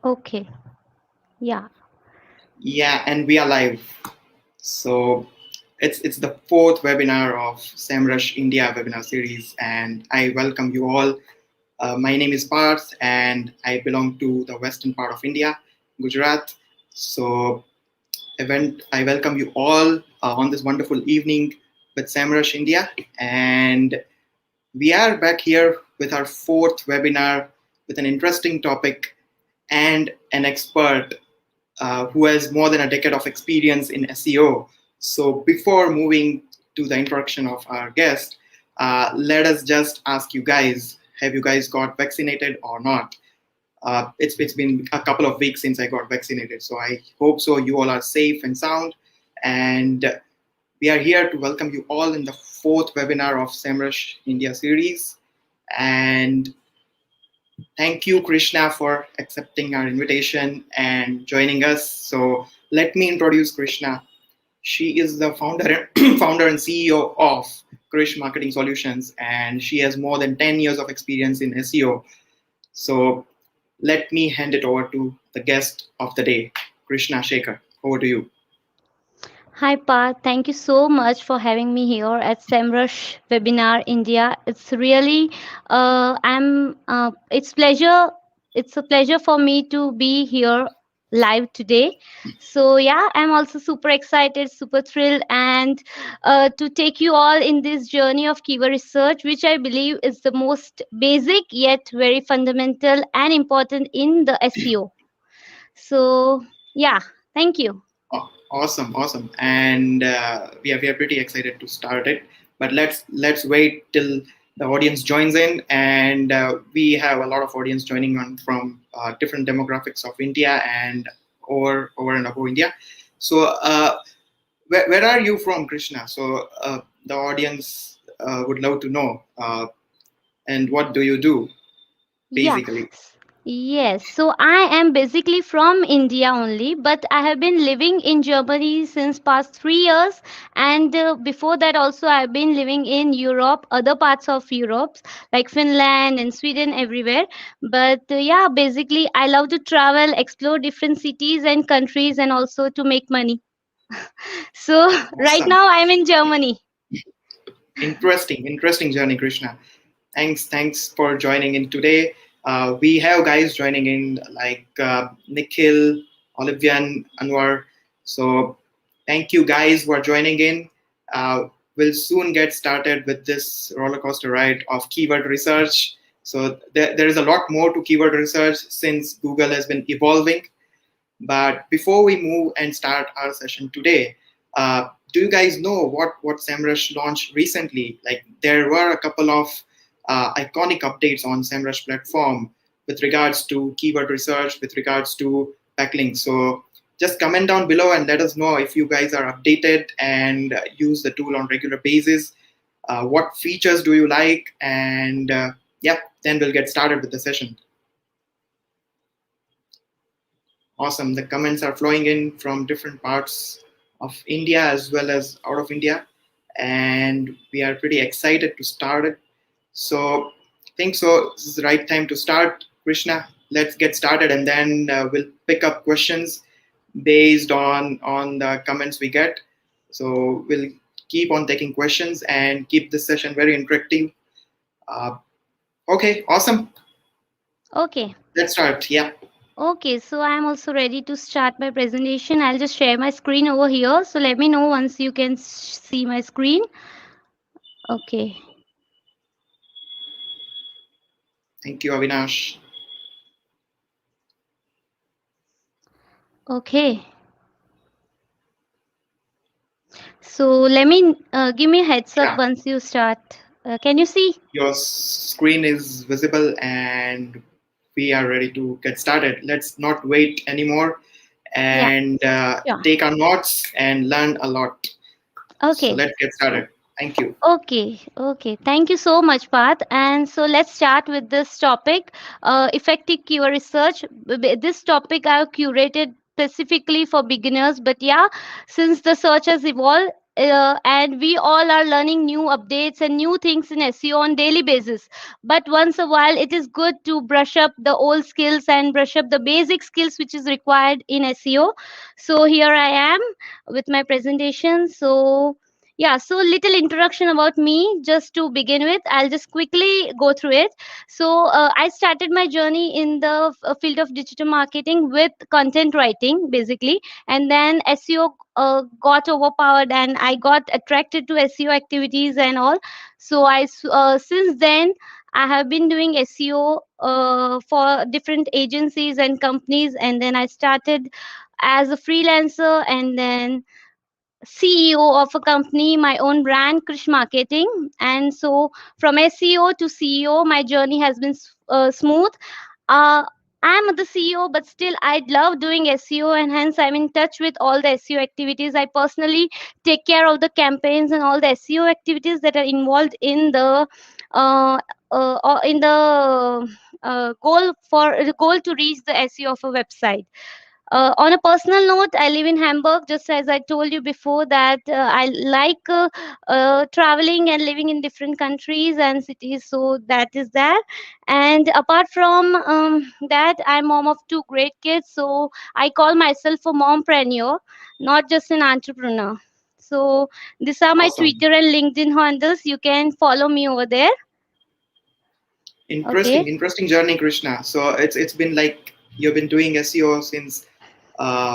Okay. Yeah. Yeah, and we are live. So it's the fourth webinar of SEMrush India webinar series, and I welcome you all. My name is Parth, and I belong to the western part of India, Gujarat. So I welcome you all on this wonderful evening with SEMrush India, and we are back here with our fourth webinar with an interesting topic and an expert who has more than a decade of experience in SEO. So before moving to the introduction of our guest, let us just ask you guys, have you guys got vaccinated or not? It's been a couple of weeks since I got vaccinated, so I hope so you all are safe and sound. And we are here to welcome you all in the fourth webinar of SEMrush India series. And thank you, Krishna, for accepting our invitation and joining us. So let me introduce Krishna. She is the founder and CEO of Krish Marketing Solutions, and she has more than 10 years of experience in SEO. So let me hand it over to the guest of the day, Krishna Shekhar. Over to you. Hi, Parth. Thank you so much for having me here at SEMrush Webinar India. It's pleasure. It's a pleasure for me to be here live today. So yeah, I'm also super excited, super thrilled, and to take you all in this journey of keyword research, which I believe is the most basic yet very fundamental and important in the SEO. So yeah, thank you. Oh, awesome. And we are pretty excited to start it. But let's wait till the audience joins in, and we have a lot of audience joining on from different demographics of India and over and above India. So where are you from, Krishna? So the audience would love to know. And what do you do Yeah. basically? Yes, so I am basically from India only, but I have been living in Germany since past 3 years, and before that also I've been living in Europe, other parts of Europe like Finland and Sweden, everywhere. But yeah, basically I love to travel, explore different cities and countries, and also to make money. So right Awesome. now I'm in Germany. Interesting journey, Krishna. Thanks for joining in today. We have guys joining in like Nikhil, Olivian, Anwar. So thank you guys for joining in. We'll soon get started with this roller coaster ride of keyword research. So there is a lot more to keyword research since Google has been evolving. But before we move and start our session today, do you guys know what SEMrush launched recently? Like there were a couple of iconic updates on SEMrush platform with regards to keyword research, with regards to backlinks. So just comment down below and let us know if you guys are updated and use the tool on regular basis. What features do you like? And yeah, then we'll get started with the session. Awesome. The comments are flowing in from different parts of India as well as out of India. And we are pretty excited to start it. So I think so. This is the right time to start. Krishna, let's get started and then we'll pick up questions based on the comments we get. So we'll keep on taking questions and keep this session very interactive. Uh, okay, awesome. Okay. Let's start. Yeah. Okay, so I'm also ready to start my presentation. I'll just share my screen over here. So let me know once you can see my screen. Okay. Thank you, Avinash. Okay. So let me give me a heads up Yeah. once you start. Can you see? Your screen is visible and we are ready to get started. Let's not wait anymore Yeah, and sure. take our notes and learn a lot. So Okay. let's get started. Thank you. Okay. Thank you so much, Parth. And so let's start with this topic, effective keyword research. This topic I've curated specifically for beginners, but yeah, since the search has evolved, and we all are learning new updates and new things in SEO on daily basis. But once a while, it is good to brush up the old skills and brush up the basic skills which is required in SEO. So here I am with my presentation. So yeah, so little introduction about me just to begin with. I'll just quickly go through it. So I started my journey in the field of digital marketing with content writing, basically, and then SEO got overpowered, and I got attracted to SEO activities and all. So since then I have been doing SEO for different agencies and companies, and then I started as a freelancer, and then CEO of a company, my own brand, Krish Marketing. And so from SEO to CEO, my journey has been smooth. uh, I'm the CEO, but still I love doing SEO, and hence I'm in touch with all the SEO activities. I personally take care of the campaigns and all the SEO activities that are involved in the uh, in the goal to reach the SEO of a website. On a personal note, I live in Hamburg, just as I told you before that I like traveling and living in different countries and cities. So that is that. And apart from that, I'm mom of two great kids. So I call myself a mompreneur, not just an entrepreneur. So these are my Awesome. Twitter and LinkedIn handles. You can follow me over there. Okay. Interesting journey, Krishna. So it's been like you've been doing SEO since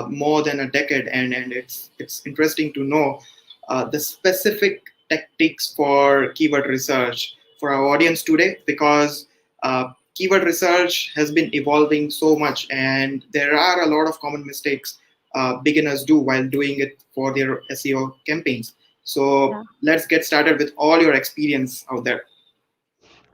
more than a decade, and it's interesting to know the specific tactics for keyword research for our audience today, because keyword research has been evolving so much, and there are a lot of common mistakes beginners do while doing it for their SEO campaigns. So let's get started with all your experience out there.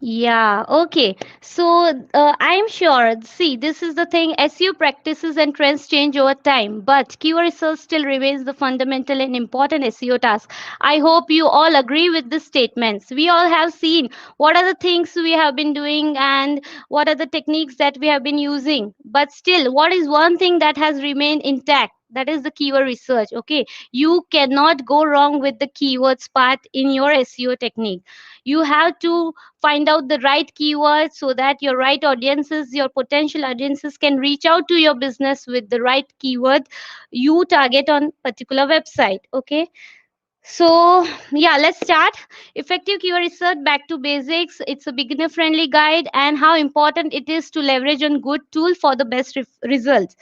Yeah, okay. So I'm sure, see, this is the thing, SEO practices and trends change over time, but keyword research still remains the fundamental and important SEO task. I hope you all agree with the statements. We all have seen what are the things we have been doing and what are the techniques that we have been using. But still, what is one thing that has remained intact? That is the keyword research. Okay, you cannot go wrong with the keywords part in your SEO technique. You have to find out the right keywords so that your right audiences, your potential audiences, can reach out to your business with the right keyword you target on particular website. Okay, so yeah, let's start. Effective keyword research, back to basics. It's a beginner friendly guide, and how important it is to leverage on good tool for the best results.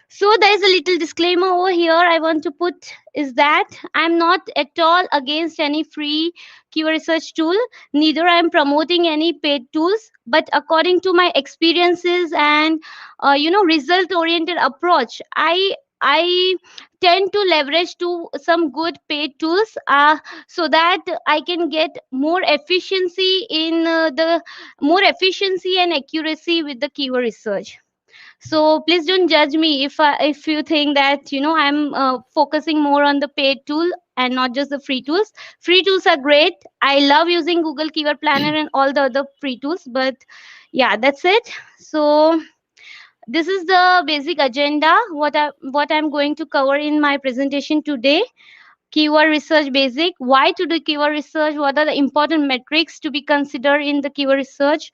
So there is a little disclaimer over here I want to put, is that I'm not at all against any free keyword research tool. Neither I am promoting any paid tools. But according to my experiences and result oriented approach, I tend to leverage to some good paid tools so that I can get more efficiency in the more efficiency and accuracy with the keyword research. So please don't judge me if you think that I'm focusing more on the paid tool and not just the free tools. Free tools are great. I love using Google Keyword Planner and all the other free tools, but yeah, that's it. So this is the basic agenda, what I'm going to cover in my presentation today. Keyword research basic, why to do keyword research, what are the important metrics to be considered in the keyword research.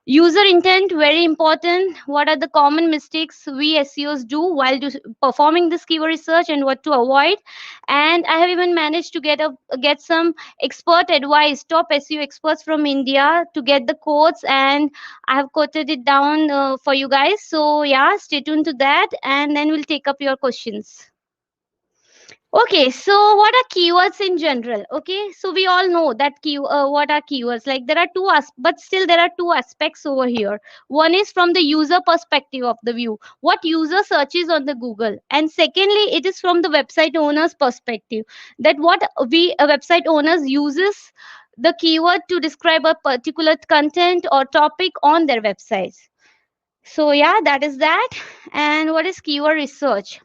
User intent, very important. What are the common mistakes we SEOs do while performing this keyword research, and what to avoid. And I have even managed to get some expert advice, top SEO experts from India, to get the quotes, and I have quoted it down for you guys. So yeah, stay tuned to that, and then we'll take up your questions. Okay, so what are keywords in general? Okay, so we all know that what are keywords. Like there are but still there are two aspects over here. One is from the user perspective of the view, what user searches on the Google, and secondly, it is from the website owner's perspective, that what we website owners uses the keyword to describe a particular content or topic on their websites. So yeah, that is that. And what is keyword research?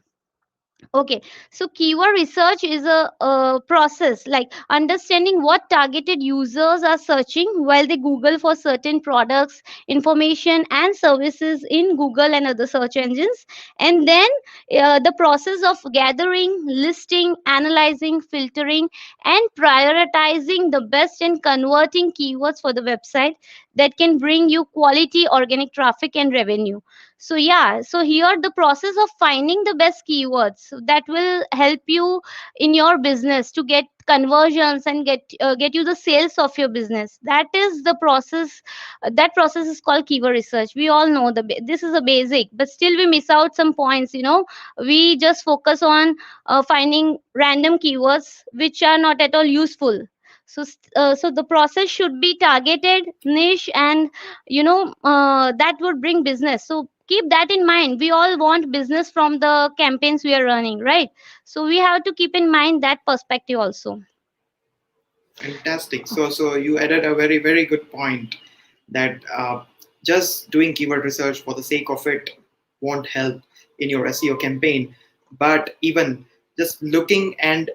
Okay, so keyword research is a process like understanding what targeted users are searching while they Google for certain products, information, and services in Google and other search engines. And then the process of gathering, listing, analyzing, filtering, and prioritizing the best and converting keywords for the website that can bring you quality organic traffic and revenue. So yeah, so here the process of finding the best keywords that will help you in your business to get conversions and get you the sales of your business. That is the process. That process is called keyword research. We all know this is a basic, but still we miss out some points, we just focus on finding random keywords which are not at all useful. So the process should be targeted, niche, and that would bring business. So keep that in mind. We all want business from the campaigns we are running, right? So we have to keep in mind that perspective also. Fantastic. So you added a very, very good point that just doing keyword research for the sake of it won't help in your SEO campaign. But even just looking and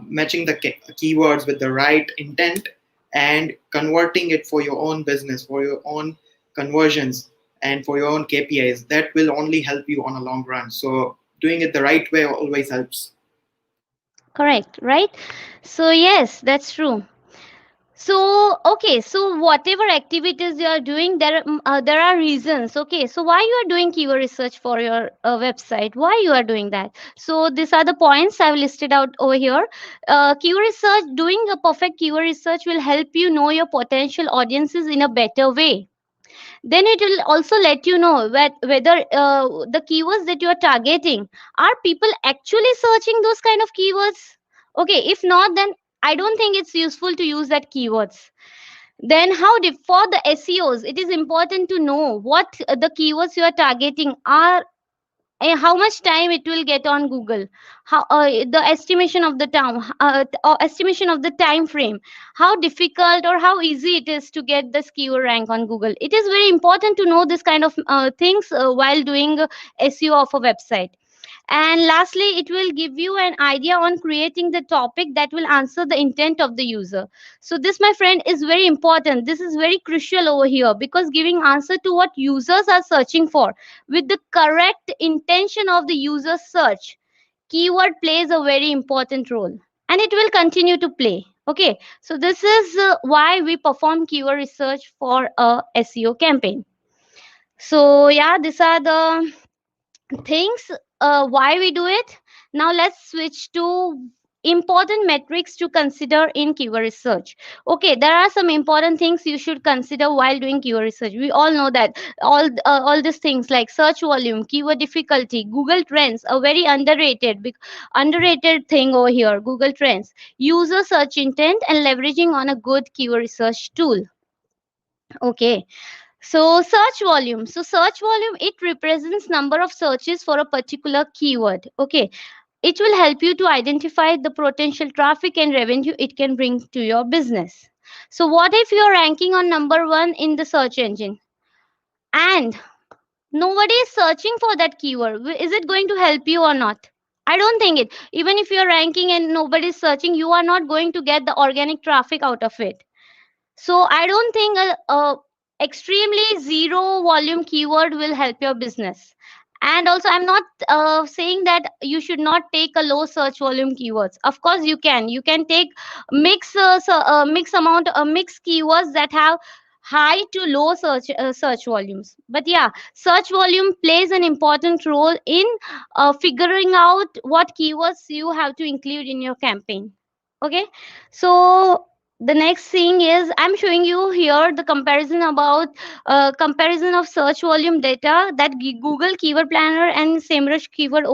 matching the keywords with the right intent and converting it for your own business, for your own conversions, and for your own KPIs, that will only help you on a long run. So doing it the right way always helps. Correct, right? So yes, that's true. So okay, so whatever activities you are doing, there are reasons. Okay, so why you are doing keyword research for your website? Why you are doing that? So these are the points I've listed out over here. Keyword research, doing a perfect keyword research will help you know your potential audiences in a better way. Then it will also let you know whether the keywords that you are targeting, are people actually searching those kind of keywords. Okay, if not, then I don't think it's useful to use that keywords. Then for the SEOs, it is important to know what the keywords you are targeting are, how much time it will get on Google, how the estimation of the time, or estimation of the time frame, how difficult or how easy it is to get this keyword rank on Google. It is very important to know this kind of things while doing SEO of a website. And lastly, it will give you an idea on creating the topic that will answer the intent of the user. So this, my friend, is very important. This is very crucial over here, because giving answer to what users are searching for with the correct intention of the user search, keyword plays a very important role, and it will continue to play. Okay, so this is why we perform keyword research for a SEO campaign. So yeah, these are the things why we do it. Now let's switch to important metrics to consider in keyword research. Okay, there are some important things you should consider while doing keyword research. We all know that all these things like search volume, keyword difficulty, Google trends, a very underrated thing over here. Google trends, user search intent, and leveraging on a good keyword research tool. Okay, so search volume. So search volume, it represents number of searches for a particular keyword. Okay. It will help you to identify the potential traffic and revenue it can bring to your business. So what if you're ranking on number 1 in the search engine and nobody is searching for that keyword? Is it going to help you or not? I don't think it. Even if you're ranking and nobody is searching, you are not going to get the organic traffic out of it. So I don't think a extremely zero volume keyword will help your business. And also, I'm not saying that you should not take a low search volume keywords. Of course, you can. You can take mix keywords that have high to low search volumes. But yeah, search volume plays an important role in figuring out what keywords you have to include in your campaign. Okay, so the next thing is I'm showing you here the comparison of search volume data that Google Keyword Planner and SEMrush keyword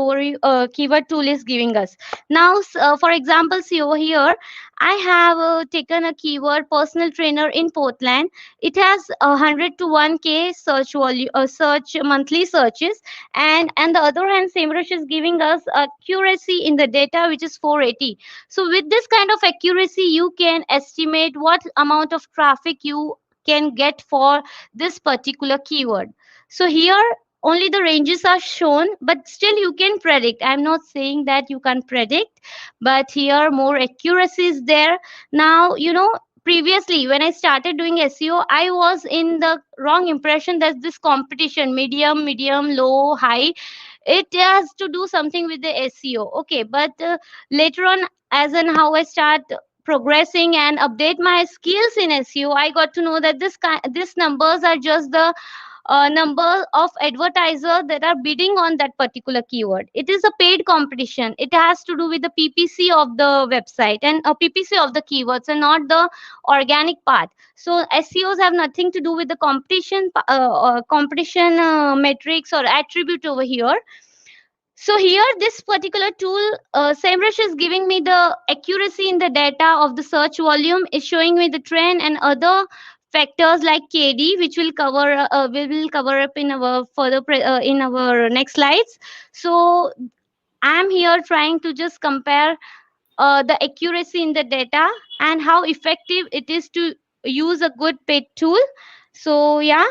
tool is giving us. Now, for example, see over here, I have taken a keyword personal trainer in Portland. It has 100 to 1k search volume, search monthly searches, and the other hand, SEMrush is giving us accuracy in the data, which is 480. So with this kind of accuracy, you can estimate what amount of traffic you can get for this particular keyword. So here only the ranges are shown, but still you can predict. I'm not saying that you can predict, but here more accuracy is there. Now, previously when I started doing SEO, I was in the wrong impression that this competition, medium, low, high, it has to do something with the SEO. Okay, but later on, as in how I start progressing and update my skills in SEO, I got to know that this numbers are just the number of advertisers that are bidding on that particular keyword. It is a paid competition. It has to do with the PPC of the website and a PPC of the keywords, and not the organic part. So SEOs have nothing to do with the competition metrics or attribute over here. So here, this particular tool, SEMrush, is giving me the accuracy in the data of the search volume, is showing me the trend and other factors like KD, which we will cover up in our in our next slides. So I'm here trying to just compare the accuracy in the data and how effective it is to use a good paid tool. So yeah,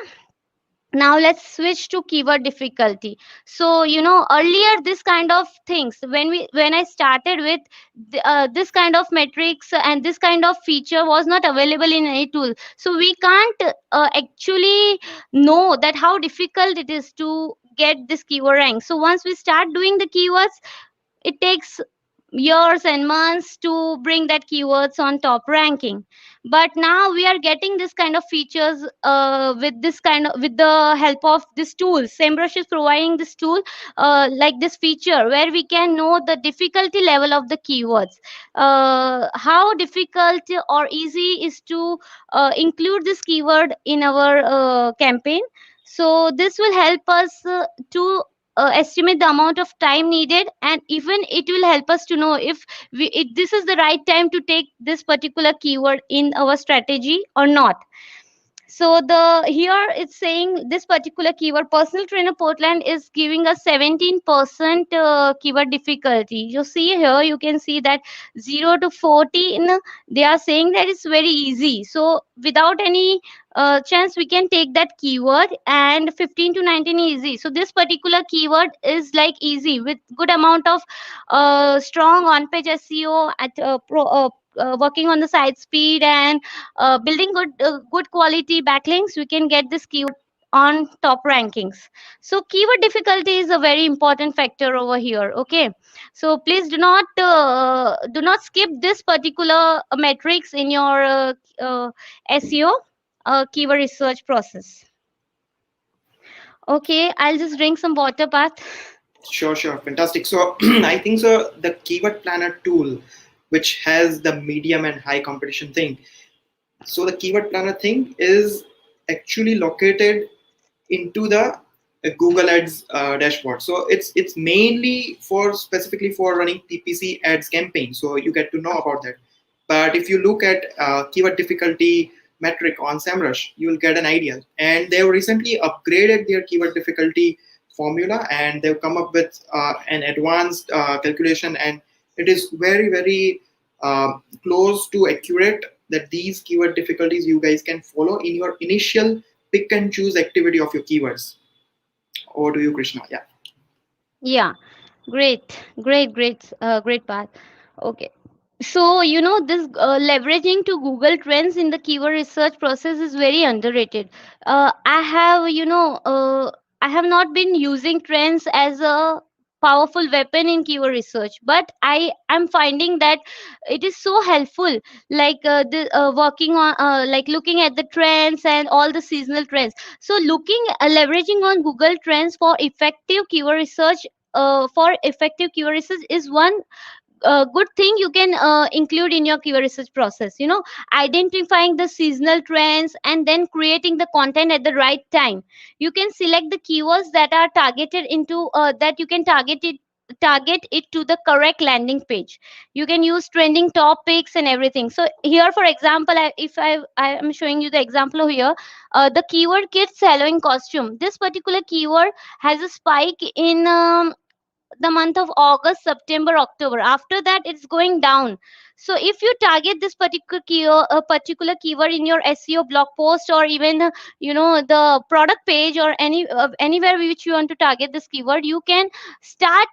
now let's switch to keyword difficulty. So earlier this kind of things, when I started with this kind of metrics and this kind of feature was not available in any tool, so we can't actually know that how difficult it is to get this keyword rank. So once we start doing the keywords, it takes years and months to bring that keywords on top ranking. But now we are getting this kind of features with the help of this tool. SEMrush is providing this tool, like this feature, where we can know the difficulty level of the keywords, how difficult or easy is to include this keyword in our campaign. So this will help us to estimate the amount of time needed, and even it will help us to know if this is the right time to take this particular keyword in our strategy or not. So the here it's saying this particular keyword, personal trainer Portland, is giving us 17% keyword difficulty. You see here, you can see that 0 to 14, they are saying that it's very easy. So without any chance, we can take that keyword, and 15 to 19 easy. So this particular keyword is like easy with good amount of strong on page SEO at working on the site speed and building good quality backlinks. We can get this keyword on top rankings. So keyword difficulty is a very important factor over here. Okay, so please do not skip this particular metrics in your SEO keyword research process. Okay, I'll just drink some water, Path. Sure, fantastic. So I think so. The keyword planner tool, which has the medium and high competition thing. So the keyword planner thing is actually located into the Google Ads dashboard. So it's mainly for specifically for running PPC ads campaign. So you get to know about that. But if you look at keyword difficulty metric on SEMrush, you will get an idea. And they've recently upgraded their keyword difficulty formula, and they've come up with an advanced calculation, and it is very close to accurate, that these keyword difficulties you guys can follow in your initial pick and choose activity of your keywords. Over to you, Krishna. Yeah. Yeah, great Path. Okay. So this leveraging to Google Trends in the keyword research process is very underrated. I have not been using trends as a powerful weapon in keyword research, but I am finding that it is so helpful, like working on like looking at the trends and all the seasonal trends. So leveraging on Google Trends for effective keyword research, is one good thing you can include in your keyword research process. Identifying the seasonal trends and then creating the content at the right time. You can select the keywords that are targeted into that you can target it to the correct landing page. You can use trending topics and everything. So here, for example, I am showing you the example here. The keyword kids Halloween costume, this particular keyword has a spike in the month of August, September, October. After that, it's going down. So if you target this particular keyword, a particular keyword in your SEO blog post, or even the product page, or anywhere which you want to target this keyword, you can start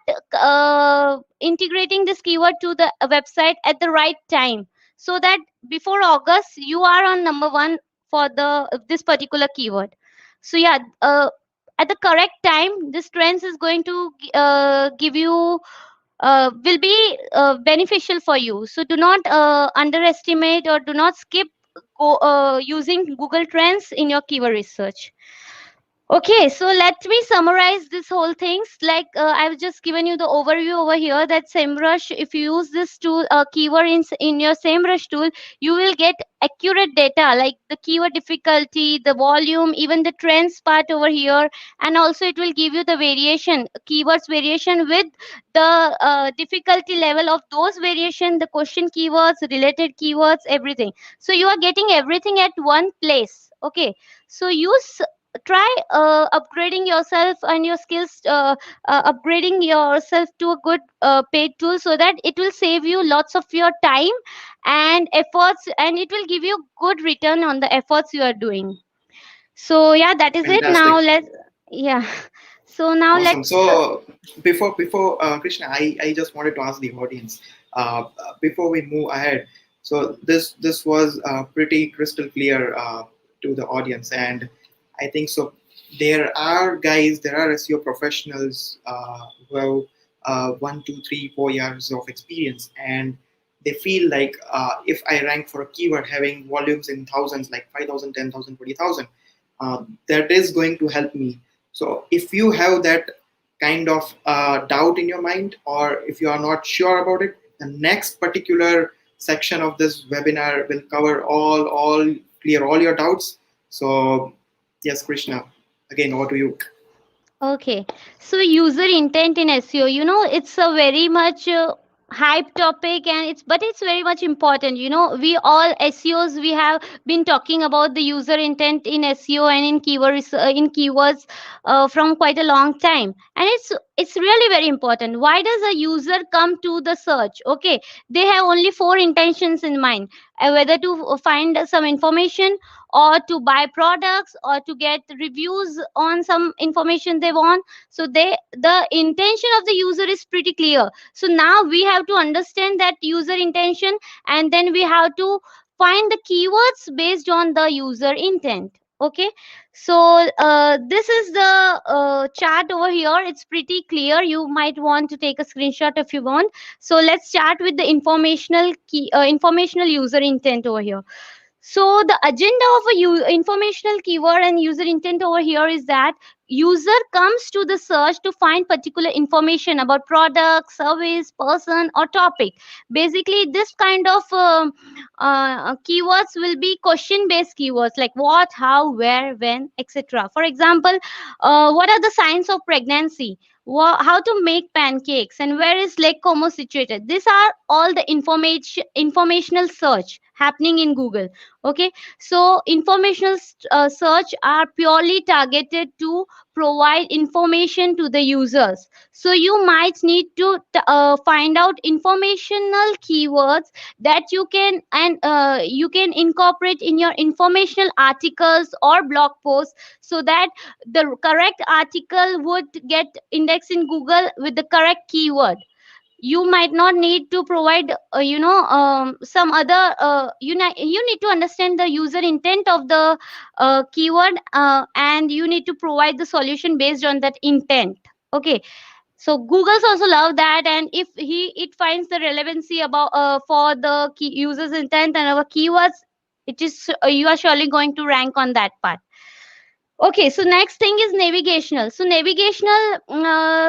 integrating this keyword to the website at the right time, so that before August you are on number one for the this particular keyword. So yeah, at the correct time, this trends is going to give you will be beneficial for you. So do not underestimate, or do not skip using Google Trends in your keyword research. Okay, so let me summarize this whole things. Like I've just given you the overview over here, that SEMrush, if you use this tool, keyword in your SEMrush tool, you will get accurate data like the keyword difficulty, the volume, even the trends part over here, and also it will give you the variation, keywords variation with the difficulty level of those variation, the question keywords, related keywords, everything. So you are getting everything at one place. Okay, so use try upgrading yourself and your skills, upgrading yourself to a good paid tool, so that it will save you lots of your time and efforts, and it will give you good return on the efforts you are doing. So yeah, that is it. Now Fantastic. let's, yeah, so now Awesome. let's So before Krishna, I just wanted to ask the audience before we move ahead. So this was pretty crystal clear to the audience, and I think so. There are SEO professionals who have 1, 2, 3, 4 years of experience, and they feel like if I rank for a keyword having volumes in thousands, like 5,000, 10,000, 20,000, that is going to help me. So if you have that kind of doubt in your mind, or if you are not sure about it, the next particular section of this webinar will cover all clear all your doubts. So yes, Krishna, again over to you. Okay, so user intent in SEO, it's a very much hype topic, and it's very much important. We all SEOs, we have been talking about the user intent in SEO and in in keywords from quite a long time, and it's really very important. Why does a user come to the search? Okay, they have only four intentions in mind: whether to find some information, or to buy products, or to get reviews on some information they want. So the intention of the user is pretty clear. So now we have to understand that user intention, and then we have to find the keywords based on the user intent. Okay, so this is the chart over here. It's pretty clear. You might want to take a screenshot if you want. So let's start with the informational user intent over here. So the agenda of a informational keyword and user intent over here is that user comes to the search to find particular information about product, service, person, or topic. Basically, this kind of keywords will be question based keywords like what, how, where, when, etc. For example, what are the signs of pregnancy? How to make pancakes, and where is Lake Como situated? These are all the informational search happening in Google. Okay, so informational search are purely targeted to provide information to the users. So you might need to find out informational keywords that you can incorporate in your informational articles or blog posts, so that the correct article would get indexed in Google with the correct keyword. You might not need to provide some other you need to understand the user intent of the keyword, and you need to provide the solution based on that intent. Okay, so Google's also love that, and if it finds the relevancy about for the user's intent and our keywords, it is you are surely going to rank on that part. Okay, so next thing is navigational. So navigational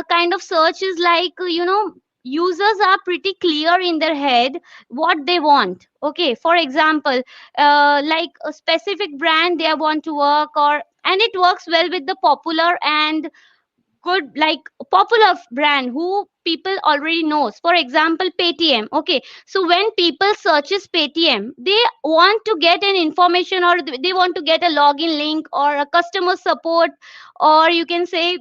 kind of search is like users are pretty clear in their head what they want. Okay, for example, like a specific brand they want to work, or and it works well with the popular and good, like popular brand who people already knows. For example, Paytm. Okay, so when people searches Paytm, they want to get an information, or they want to get a login link or a customer support, or you can say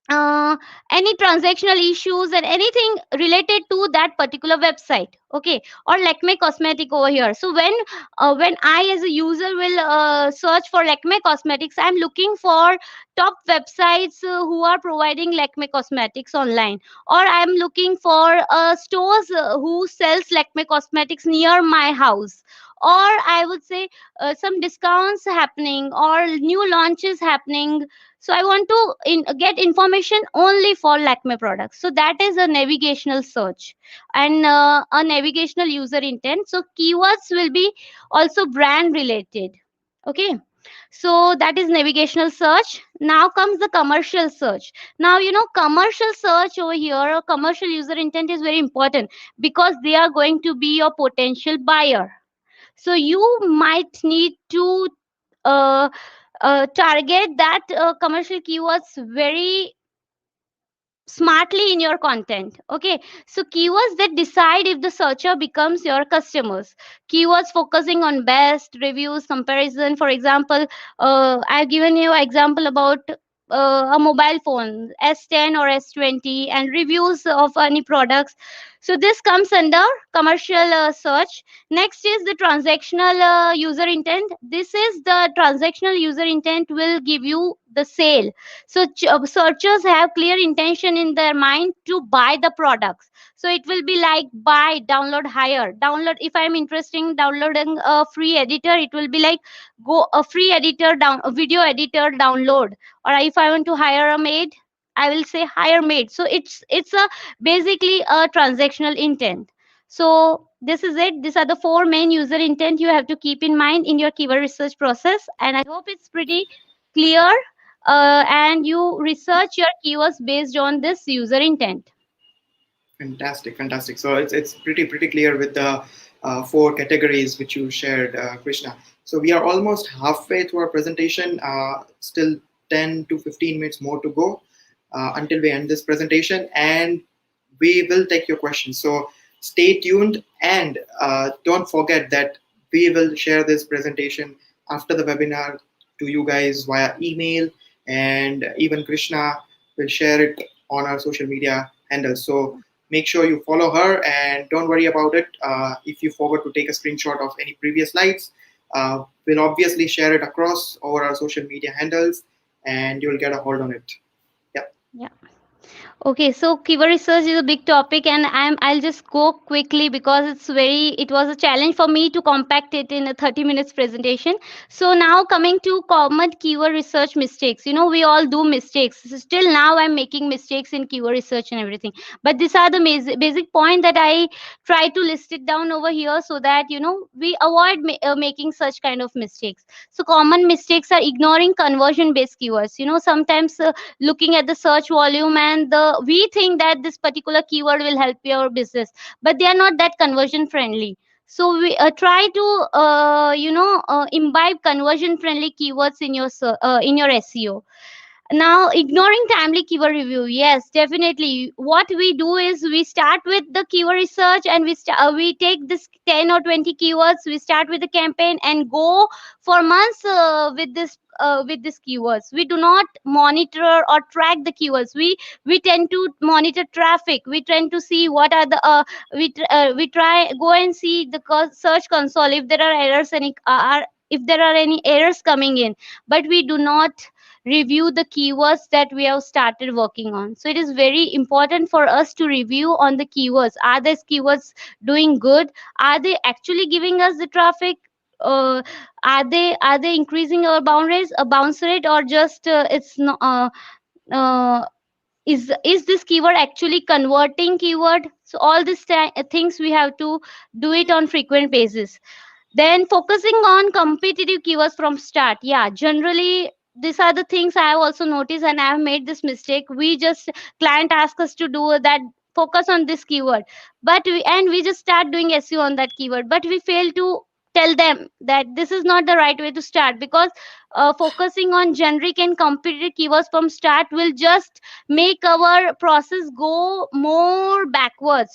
uh, any transactional issues and anything related to that particular website. Okay, or Lakme cosmetic over here. So when I as a user will search for Lakme cosmetics, I'm looking for top websites who are providing Lakme cosmetics online, or I'm looking for stores who sells Lakme cosmetics near my house, or I would say some discounts happening or new launches happening. So I want to get information only for Lakme products. So that is a navigational search and a navigational user intent. So keywords will be also brand related. Okay. So that is navigational search. Now comes the commercial search. Now, commercial search over here, or commercial user intent is very important because they are going to be your potential buyer. So you might need to uh, target that commercial keywords very smartly in your content. Okay, so keywords that decide if the searcher becomes your customers. Keywords focusing on best reviews comparison. For example, I've given you an example about a mobile phone S10 or S20 and reviews of any products. So this comes under commercial search. Next is the transactional user intent. This is the transactional user intent will give you the sale. So searchers have clear intention in their mind to buy the products. So it will be like buy, download, hire. Download, if I'm interested in downloading a free editor, it will be like go a free editor down, a video editor download. Or if I want to hire a maid, I will say hire maid. So it's a basically a transactional intent. So this is it. These are the four main user intent you have to keep in mind in your keyword research process. And I hope it's pretty clear, and you research your keywords based on this user intent. Fantastic, fantastic. So it's pretty clear with the four categories which you shared, Krishna. So we are almost halfway through our presentation. Still 10 to 15 minutes more to go until we end this presentation, and we will take your questions. So stay tuned, and don't forget that we will share this presentation after the webinar to you guys via email, and even Krishna will share it on our social media handles. So make sure you follow her, and don't worry about it. If you forgot to take a screenshot of any previous slides, we'll obviously share it across over our social media handles, and you'll get a hold on it. Yeah. Yeah. Okay, so keyword research is a big topic, and I'll just go quickly because it was a challenge for me to compact it in a 30 minutes presentation. So now coming to common keyword research mistakes. We all do mistakes. So still now I'm making mistakes in keyword research and everything. But these are the basic point that I try to list it down over here so that we avoid making such kind of mistakes. So common mistakes are ignoring conversion based keywords. Sometimes looking at the search volume, and we think that this particular keyword will help your business, but they are not that conversion friendly. So we try to imbibe conversion friendly keywords in in your SEO. Now, ignoring timely keyword review. Yes, definitely. What we do is we start with the keyword research, and we take this 10 or 20 keywords. We start with the campaign and go for months with this keywords. We do not monitor or track the keywords. We tend to monitor traffic. We tend to see what are the we try go and see the search console if there are errors, any are if there are any errors coming in, but we do not review the keywords that we have started working on. So it is very important for us to review on the keywords. Are these keywords doing good? Are they actually giving us the traffic? uh, are they increasing our bounce rate, or just it's not is this keyword actually converting keyword? So all these things we have to do it on frequent basis. Then focusing on competitive keywords from start. Yeah, generally these are the things I have also noticed, and I have made this mistake. We just client ask us to do that, focus on this keyword, we just start doing SEO on that keyword, but we fail to tell them that this is not the right way to start, because focusing on generic and competitive keywords from start will just make our process go more backwards.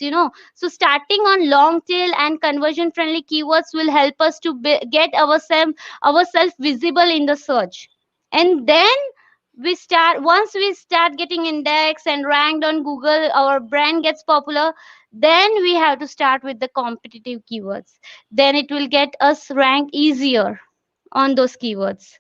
So starting on long tail and conversion friendly keywords will help us to get ourselves visible in the search. And then we start once we start getting indexed and ranked on Google, our brand gets popular, then we have to start with the competitive keywords. Then it will get us rank easier on those keywords.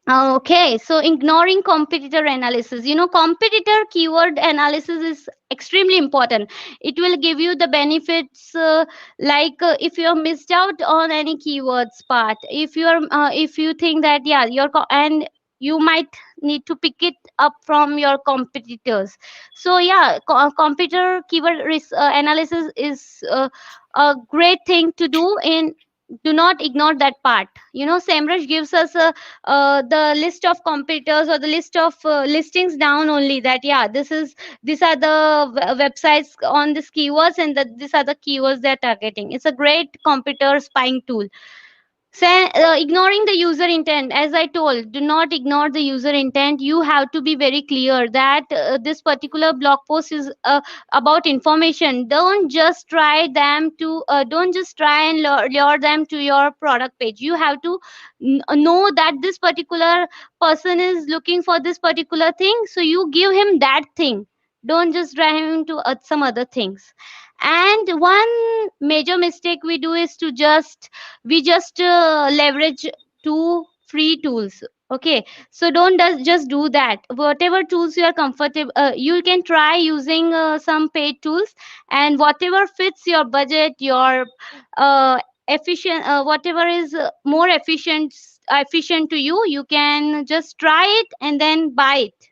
Okay, so ignoring competitor analysis. Competitor keyword analysis is extremely important. It will give you the benefits, if you're missed out on any keywords part. If you think that, yeah, and you might need to pick it up from your competitors. So yeah, competitor keyword analysis is a great thing to do. In Do not ignore that part. SEMrush gives us the list of competitors or the list of listings down only, that yeah, these are the websites on this keywords, and these are the keywords they're targeting. It's a great computer spying tool. Ignoring the user intent, as I told, do not ignore the user intent. You have to be very clear that this particular blog post is about information. Don't just try and lure them to your product page. You have to know that this particular person is looking for this particular thing, so you give him that thing. Don't just drive him to some other things. And one major mistake we do is we just leverage two free tools. Okay, so don't just do that. Whatever tools you are comfortable, you can try using some paid tools, and whatever fits your budget, your efficient, whatever is more efficient to you, you can just try it and then buy it.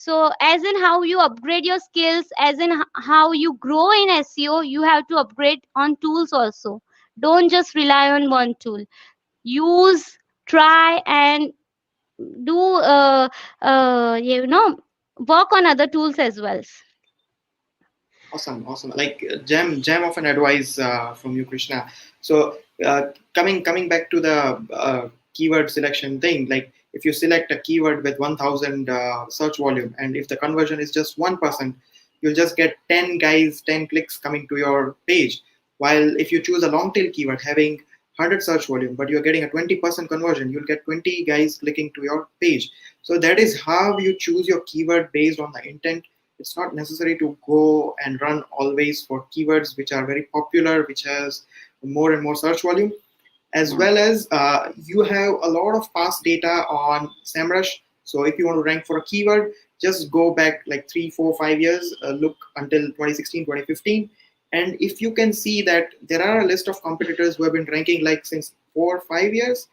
So as in how you upgrade your skills, as in how you grow in SEO, you have to upgrade on tools also. Don't just rely on one tool. Use, try, and do work on other tools as well. Awesome, awesome. Like gem of an advice from you, Krishna. So coming back to the keyword selection thing, like if you select a keyword with 1,000 search volume, and if the conversion is just 1%, you'll just get 10 guys, 10 clicks coming to your page. While if you choose a long tail keyword having 100 search volume, but you're getting a 20% conversion, you'll get 20 guys clicking to your page. So that is how you choose your keyword based on the intent. It's not necessary to go and run always for keywords which are very popular, which has more and more search volume. As well as you have a lot of past data on SEMrush. So if you want to rank for a keyword, just go back like 3, 4, 5 years, look until 2016, 2015. And if you can see that there are a list of competitors who have been ranking like since 4 or 5 years,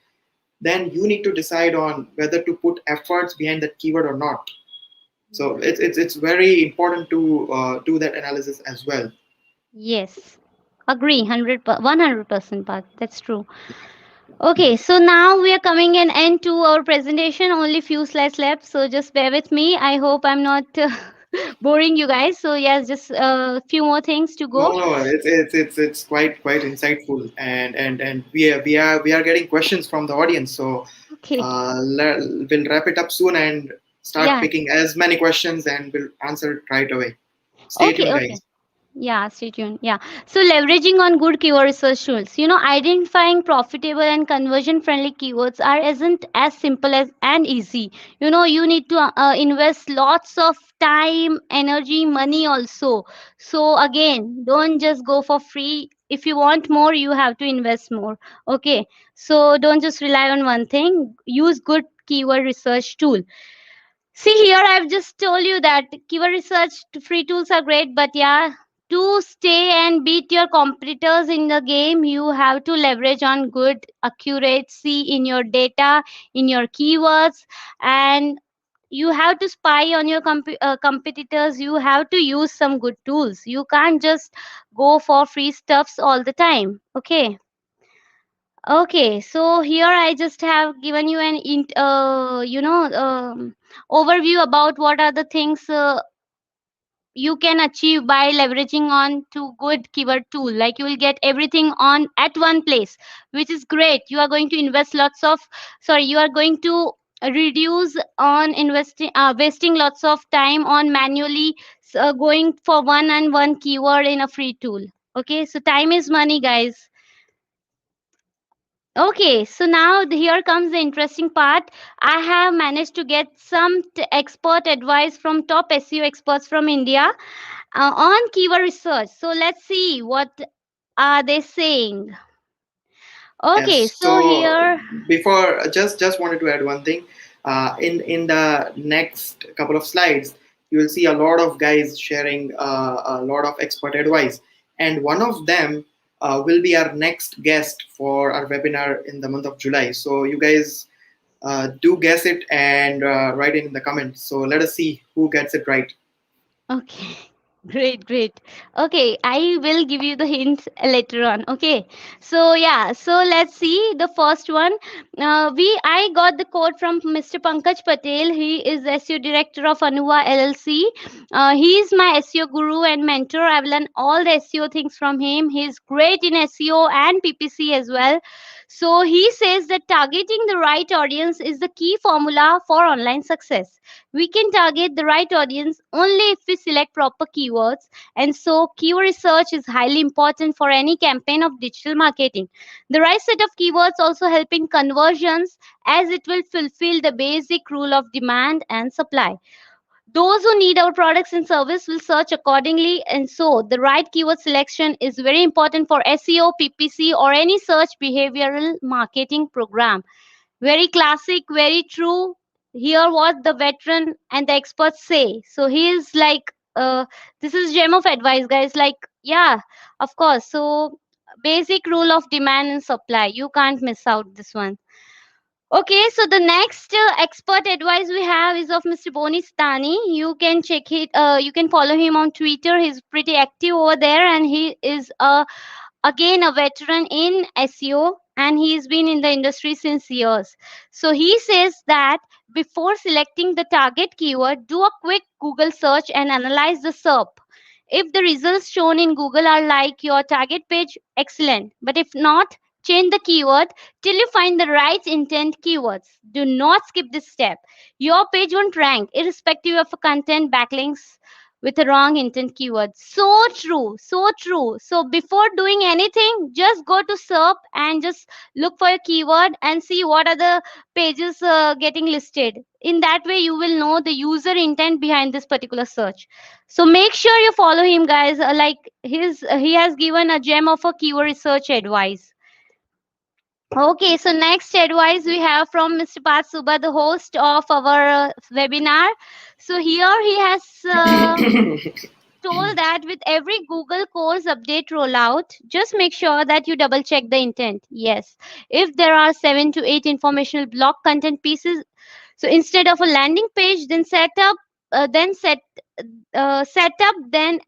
then you need to decide on whether to put efforts behind that keyword or not. So it's very important to do that analysis as well. Yes, agree, 100% Parth. That's true. Okay, so now we are coming an end to our presentation. Only few slides left, so just bear with me. I hope I'm not boring you guys. So yes, just a few more things to No, go. no, it's quite insightful, and we are getting questions from the audience. So Okay. we'll wrap it up soon and start Yeah. picking as many questions, and we'll answer it right away. Stay Okay. tuned, Okay. guys. Yeah, stay tuned. Yeah. So leveraging on good keyword research tools. Identifying profitable and conversion friendly keywords are isn't as simple as and easy. You need to invest lots of time, energy, money also. So again, don't just go for free. If you want more, you have to invest more. Okay. So don't just rely on one thing. Use good keyword research tool. See here, I've just told you that keyword research free tools are great, but yeah, to stay and beat your competitors in the game, you have to leverage on good accuracy in your data, in your keywords, and you have to spy on your competitors. You have to use some good tools. You can't just go for free stuffs all the time. Okay. Okay, so here I just have given you an overview about what are the things you can achieve by leveraging on to good keyword tool. Like you will get everything on at one place, which is great. You are going to invest lots of, sorry, you are going to reduce on investing, wasting lots of time on manually going for one and one keyword in a free tool. Okay, so time is money, guys. Okay, so now here comes the interesting part. I have managed to get some expert advice from top SEO experts from India on keyword research. So let's see what are they saying. Okay, Yes. so So here, before, just wanted to add one thing. In the next couple of slides, you will see a lot of guys sharing a lot of expert advice, and one of them will be our next guest for our webinar in the month of July. So you guys do guess it and write it in the comments. So let us see who gets it right. okay. Great, great. Okay, I will give you the hints later on. Okay, so yeah, so let's see the first one. I got the quote from Mr. Pankaj Patel. He is the SEO director of Anuva LLC. He is my SEO guru and mentor. I've learned all the SEO things from him. He's great in SEO and PPC as well. So he says that targeting the right audience is the key formula for online success. We can target the right audience only if we select proper keywords, and so keyword research is highly important for any campaign of digital marketing. The right set of keywords also help in conversions, as it will fulfill the basic rule of demand and supply. Those who need our products and service will search accordingly, and so the right keyword selection is very important for SEO, PPC, or any search behavioral marketing program. Very classic, very true. Hear what the veteran and the experts say. So he is like, this is gem of advice, guys. Like, yeah, of course. So basic rule of demand and supply. You can't miss out this one. Okay, so the next expert advice we have is of Mr. Boni Stani. You can check it. You can follow him on Twitter. He's pretty active over there, and he is again a veteran in SEO, and he's been in the industry since years. So he says that before selecting the target keyword, do a quick Google search and analyze the SERP. If the results shown in Google are like your target page, excellent. But if not, change the keyword till you find the right intent keywords. Do not skip this step. Your page won't rank irrespective of a content backlinks with a wrong intent keyword. So true, so true. So before doing anything, just go to SERP and just look for a keyword and see what are the pages getting listed. In that way, you will know the user intent behind this particular search. So make sure you follow him, guys. Like he has given a gem of a keyword research advice. Okay, so next advice we have from Mr. Parth Suba, the host of our webinar. So here he has told that with every Google course update rollout, just make sure that you double check the intent. Yes, if there are 7 to 8 informational block content pieces, so instead of a landing page, then set up, then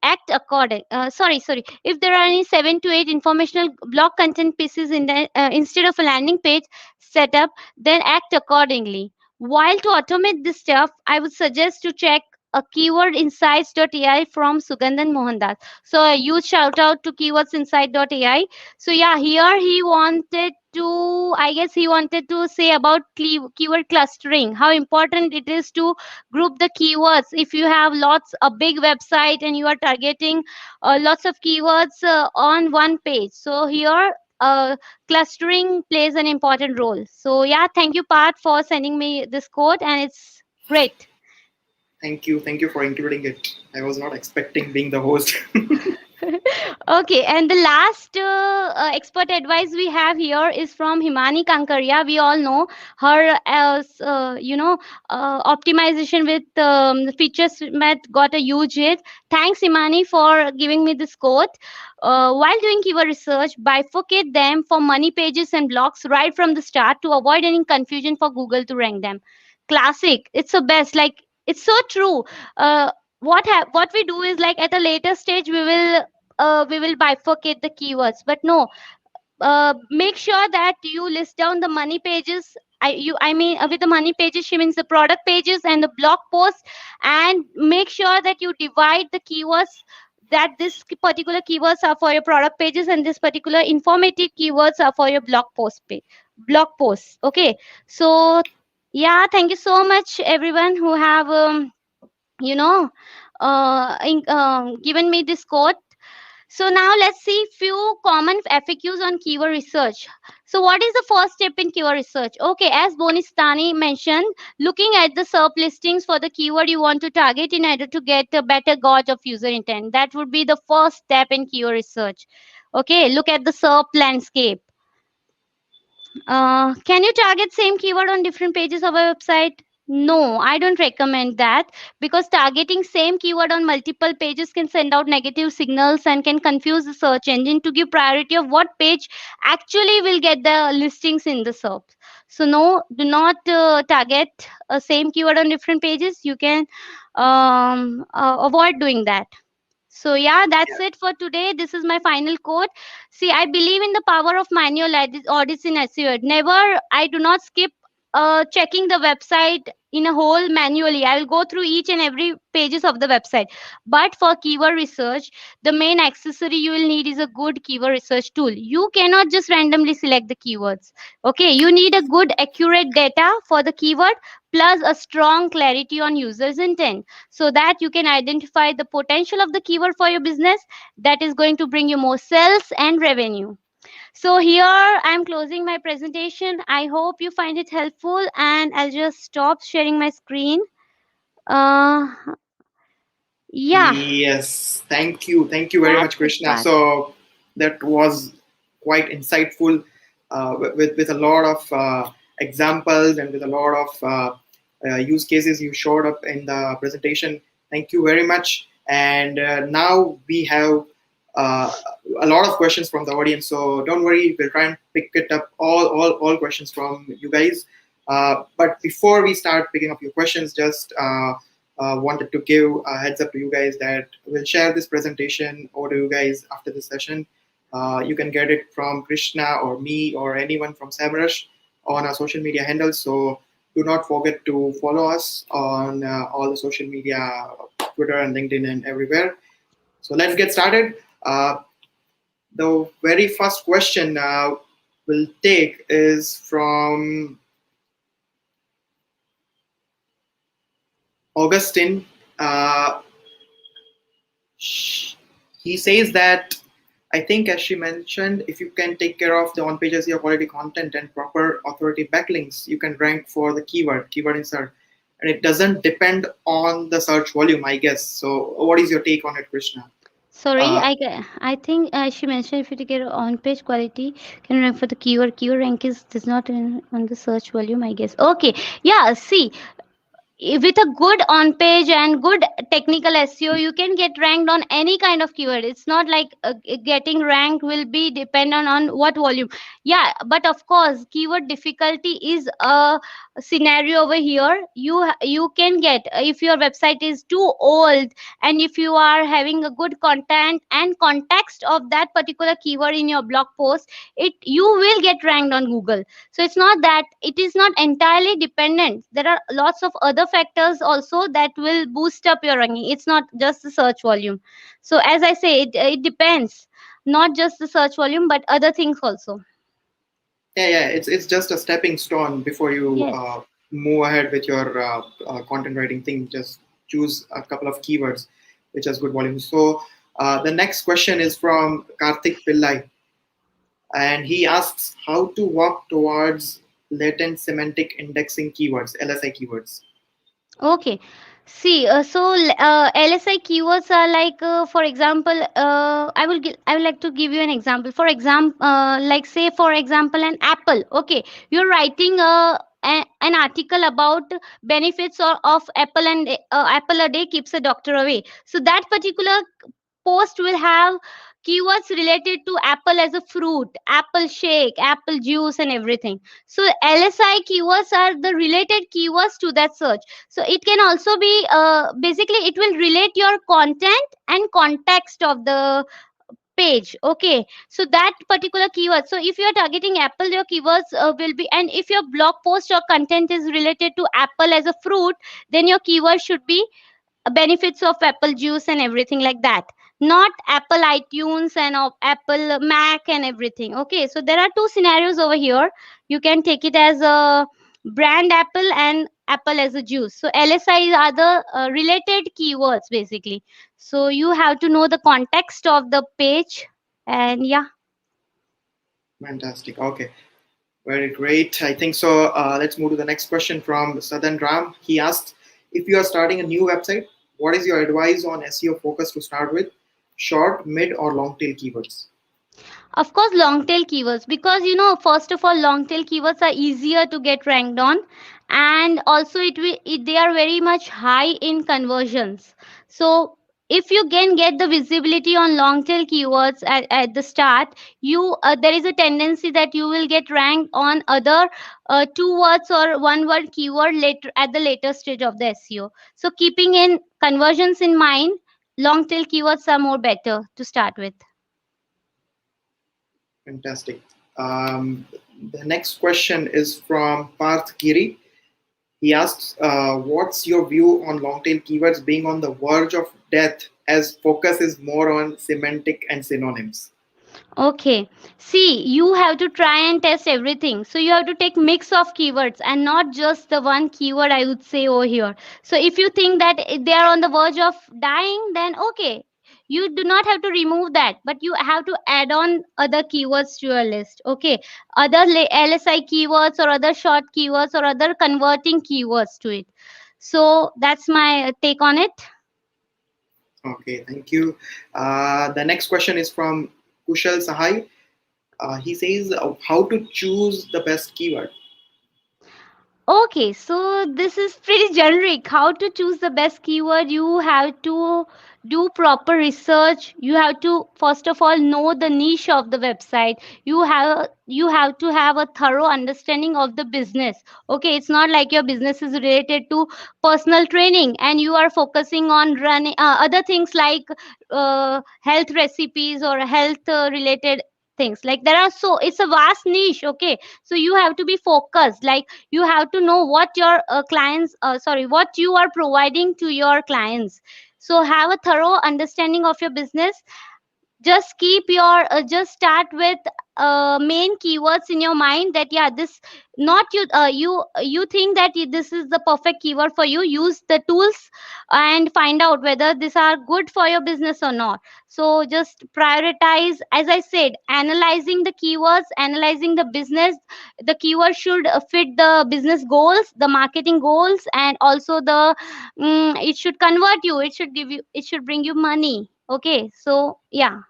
act according. Sorry. If there are any 7 to 8 informational block content pieces in the instead of a landing page, set up, then act accordingly. While to automate this stuff, I would suggest to check a keywordinsights.ai from Sugandhan Mohandas. So a huge shout out to keywordsinsight.ai. So yeah, here he wanted to, I guess he wanted to say about keyword clustering, how important it is to group the keywords. If you have lots a big website and you are targeting lots of keywords on one page, so here clustering plays an important role. So yeah, thank you Pat for sending me this code, and it's great. Thank you for including it. I was not expecting being the host. Okay, and the last expert advice we have here is from Himani Kankaria. We all know her as optimization with features met got a huge hit. Thanks, Himani, for giving me this quote. While doing keyword research, bifurcate them for money pages and blocks right from the start to avoid any confusion for Google to rank them. Classic. It's the best. Like it's so true. What we do is like at a later stage we will bifurcate the keywords, but no, make sure that you list down the money pages. I mean with the money pages she means the product pages and the blog posts, and make sure that you divide the keywords, that this particular keywords are for your product pages and this particular informative keywords are for your blog posts. Okay, so yeah, thank you so much everyone who have you know given me this quote. So now let's see few common FAQs on keyword research. So what is the first step in keyword research? Okay, as Bonistani mentioned, looking at the SERP listings for the keyword you want to target in order to get a better gauge of user intent. That would be the first step in keyword research. Okay, look at the SERP landscape. Can you target same keyword on different pages of a website? No, I don't recommend that, because targeting same keyword on multiple pages can send out negative signals and can confuse the search engine to give priority of what page actually will get the listings in the SERP. So no, do not target a same keyword on different pages. You can avoid doing that. So yeah, that's it for today. This is my final quote. See, I believe in the power of manual audits in SEO. Never, I do not skip checking the website in a whole manually. I will go through each and every pages of the website. But for keyword research, the main accessory you will need is a good keyword research tool. You cannot just randomly select the keywords. Okay, you need a good, accurate data for the keyword plus a strong clarity on users' intent, so that you can identify the potential of the keyword for your business that is going to bring you more sales and revenue. So here I'm closing my presentation. I hope you find it helpful, and I'll just stop sharing my screen. uh yeah, Yes, thank you very that's much, it, Krishna. Parth. So that was quite insightful, with a lot of examples and with a lot of use cases you showed up in the presentation. Thank you very much. And now we have uh, a lot of questions from the audience. So don't worry, we'll try and pick it up all questions from you guys. But before we start picking up your questions, just wanted to give a heads up to you guys that we'll share this presentation over to you guys after the session. You can get it from Krishna or me or anyone from SEMrush on our social media handles. So do not forget to follow us on all the social media, Twitter and LinkedIn and everywhere. So let's get started. The very first question we'll take is from Augustine. Uh, he says that I think, as she mentioned, if you can take care of the on-page SEO quality content and proper authority backlinks, you can rank for the keyword insert, and it doesn't depend on the search volume, I guess. So, what is your take on it, Krishna? Sorry, Uh, I think she mentioned if you get on page quality can rank for the keyword rank is does not on the search volume, I guess. Okay, yeah, see, with a good on page and good technical SEO, you can get ranked on any kind of keyword. It's not like getting ranked will be dependent on what volume. Yeah, but of course keyword difficulty is a scenario over here. You can get, if your website is too old and if you are having a good content and context of that particular keyword in your blog post, it you will get ranked on Google. So it's not that, it is not entirely dependent. There are lots of other factors also that will boost up your ranking. It's not just the search volume. So as I say, it depends, not just the search volume but other things also. yeah, it's just a stepping stone before you Yes. move ahead with your content writing thing. Just choose a couple of keywords which has good volume. So the next question is from Karthik Pillai, and he asks how to work towards latent semantic indexing keywords, LSI keywords. Okay. See, LSI keywords are like, for example, I would like to give you an example. For example, like say for example, an apple. Okay, you're writing an article about benefits of apple, and apple a day keeps a doctor away. So that particular post will have keywords related to apple as a fruit, apple shake, apple juice, and everything. So LSI keywords are the related keywords to that search. So it can also be, basically it will relate your content and context of the page. Okay, so that particular keyword, so if you are targeting apple, your keywords will be, and if your blog post or content is related to apple as a fruit, then your keyword should be benefits of apple juice and everything like that, not apple itunes and of apple mac and everything. Okay, so there are two scenarios over here. You can take it as a brand apple and apple as a juice. So LSI are the related keywords basically. So you have to know the context of the page. And yeah. Fantastic. Okay. Very great. I think so. Let's move to the next question from Southern Ram. He asked, if you are starting a new website, what is your advice on SEO focus to start with? Short, mid, or long tail keywords? Of course, long tail keywords, because first of all, long tail keywords are easier to get ranked on, and also they are very much high in conversions. So if you can get the visibility on long tail keywords at the start, you there is a tendency that you will get ranked on other two words or one word keyword later at the later stage of the SEO. So keeping in conversions in mind, long tail keywords are more better to start with. Fantastic. Um, the next question is from Parth Giri. He asks, what's your view on long tail keywords being on the verge of death as focus is more on semantic and synonyms? Okay. See, you have to try and test everything. So you have to take mix of keywords and not just the one keyword, I would say over here. So if you think that they are on the verge of dying, then okay. You do not have to remove that, but you have to add on other keywords to your list. Okay. Other LSI keywords or other short keywords or other converting keywords to it. So that's my take on it. Okay, thank you. The next question is from Kushal Sahai. He says, how to choose the best keyword? Okay, so this is pretty generic. How to choose the best keyword? You have to do proper research. You have to first of all know the niche of the website. You have to have a thorough understanding of the business. Okay, it's not like your business is related to personal training and you are focusing on running other things like health recipes or health related things. Like there are, so it's a vast niche. Okay, so you have to be focused. Like you have to know what your clients sorry, what you are providing to your clients. So have a thorough understanding of your business. Just keep your just start with main keywords in your mind, that yeah, this not you you think that this is the perfect keyword for you. Use the tools and find out whether these are good for your business or not. So just prioritize, as I said, analyzing the keywords, analyzing the business. The keyword should fit the business goals, the marketing goals, and also the it should convert you, it should give you, it should bring you money. Okay, so yeah,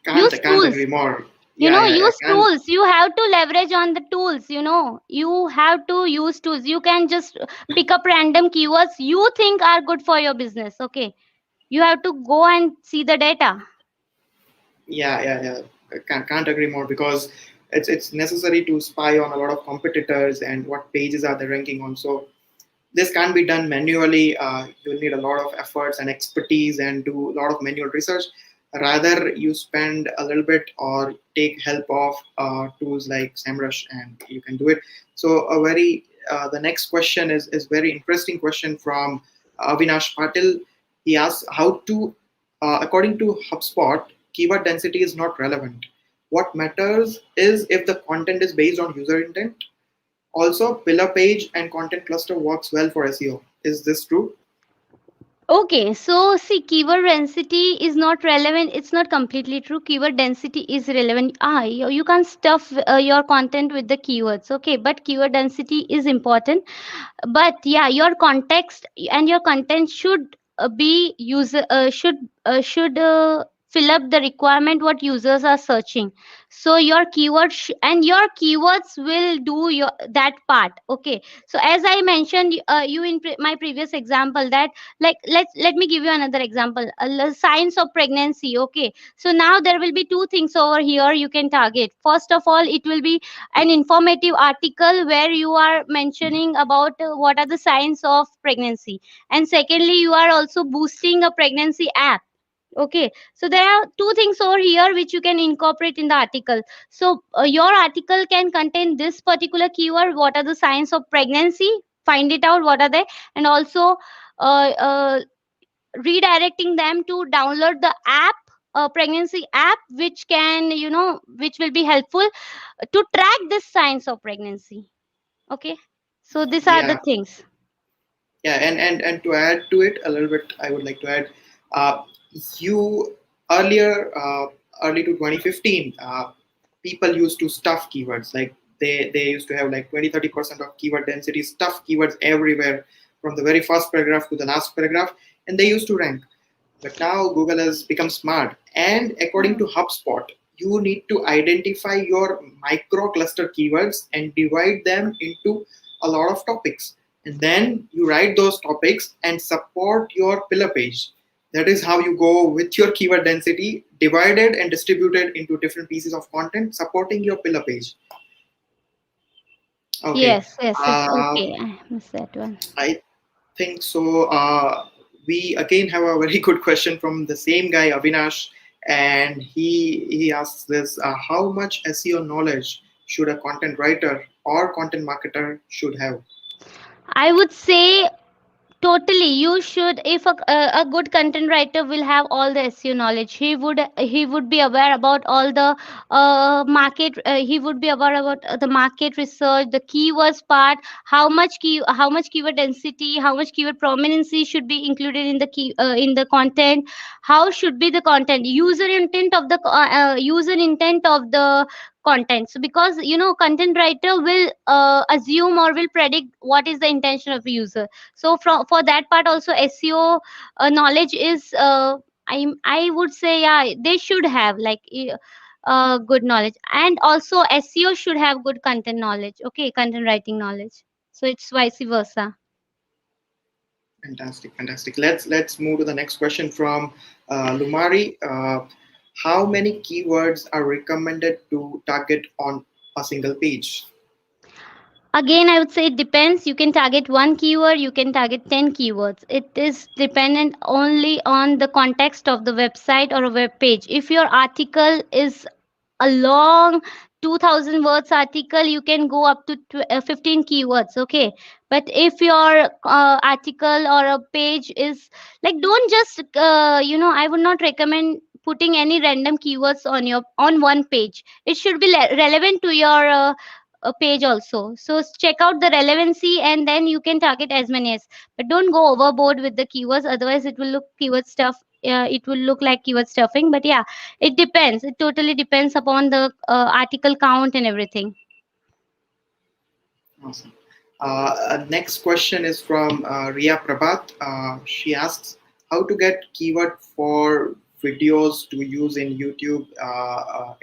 use Can't tools. agree more. Yeah, yeah, yeah. Use Can't. tools. You have to leverage on the tools. You have to use tools. You can just pick up random keywords you think are good for your business. Okay, you have to go and see the data. Yeah, yeah, yeah. Can't agree more because it's necessary to spy on a lot of competitors and what pages are they ranking on. So this can't be done manually. You'll need a lot of efforts and expertise and do a lot of manual research. Rather, you spend a little bit or take help of tools like SEMrush, and you can do it. So, the next question is very interesting question from Avinash Patil. He asks how to, according to HubSpot, keyword density is not relevant. What matters is if the content is based on user intent. Also, pillar page and content cluster works well for SEO. Is this true? Okay, so see, keyword density is not relevant. It's not completely true. Keyword density is relevant. You can't stuff your content with the keywords. Okay, but keyword density is important. But yeah, your context and your content should be user should fill up the requirement what users are searching. So your and your keywords will do your that part. Okay, so as I mentioned you in my previous example, that like let me give you another example. Signs of pregnancy. Okay, so now there will be two things over here you can target. First of all, it will be an informative article where you are mentioning about what are the signs of pregnancy, and secondly you are also boosting a pregnancy app. Okay, so there are two things over here which you can incorporate in the article. So your article can contain this particular keyword, what are the signs of pregnancy, find it out what are they, and also uh, uh, redirecting them to download the app, pregnancy app, which can which will be helpful to track the signs of pregnancy. Okay, so these are the Yeah, things. Yeah, and to add to it a little bit, I would like to add, uh, you earlier, early to 2015, people used to stuff keywords. Like they used to have like 20-30% of keyword density, stuff keywords everywhere from the very first paragraph to the last paragraph, and they used to rank. But now Google has become smart, and according Hmm. to HubSpot, you need to identify your micro cluster keywords and divide them into a lot of topics. And then you write those topics and support your pillar page. That is how you go with your keyword density divided and distributed into different pieces of content supporting your pillar page. Okay. Yes, yes, it's Uh, okay. I missed that one. I think so. We again have a very good question from the same guy, Avinash, and he asks this: How much SEO knowledge should a content writer or content marketer should have? I would say totally, you should. If a good content writer will have all the SEO knowledge, he would be aware about all the market. He would be aware about the market research, the keywords part, how much keyword density, how much keyword prominency should be included in the content, how should be the content, user intent of the content. So because content writer will assume or will predict what is the intention of the user. So for that part also, SEO knowledge is I would say, yeah, they should have like good knowledge. And also SEO should have good content knowledge, okay, content writing knowledge. So it's vice versa. Fantastic, fantastic. Let's move to the next question from Lumari. How many keywords are recommended to target on a single page? Again, I would say it depends. You can target one keyword, you can target 10 keywords. It is dependent only on the context of the website or a web page. If your article is a long 2000 words article, you can go up to 15 keywords, okay. But if your article or a page is like, don't just I would not recommend putting any random keywords on one page. It should be relevant to your page also. So check out the relevancy and then you can target as many as. But don't go overboard with the keywords, otherwise it will look keyword stuff. It will look like keyword stuffing. But yeah, it depends. It totally depends upon the article count and everything. Awesome. Next question is from Ria Prabhat. She asks how to get keyword for videos to use in YouTube,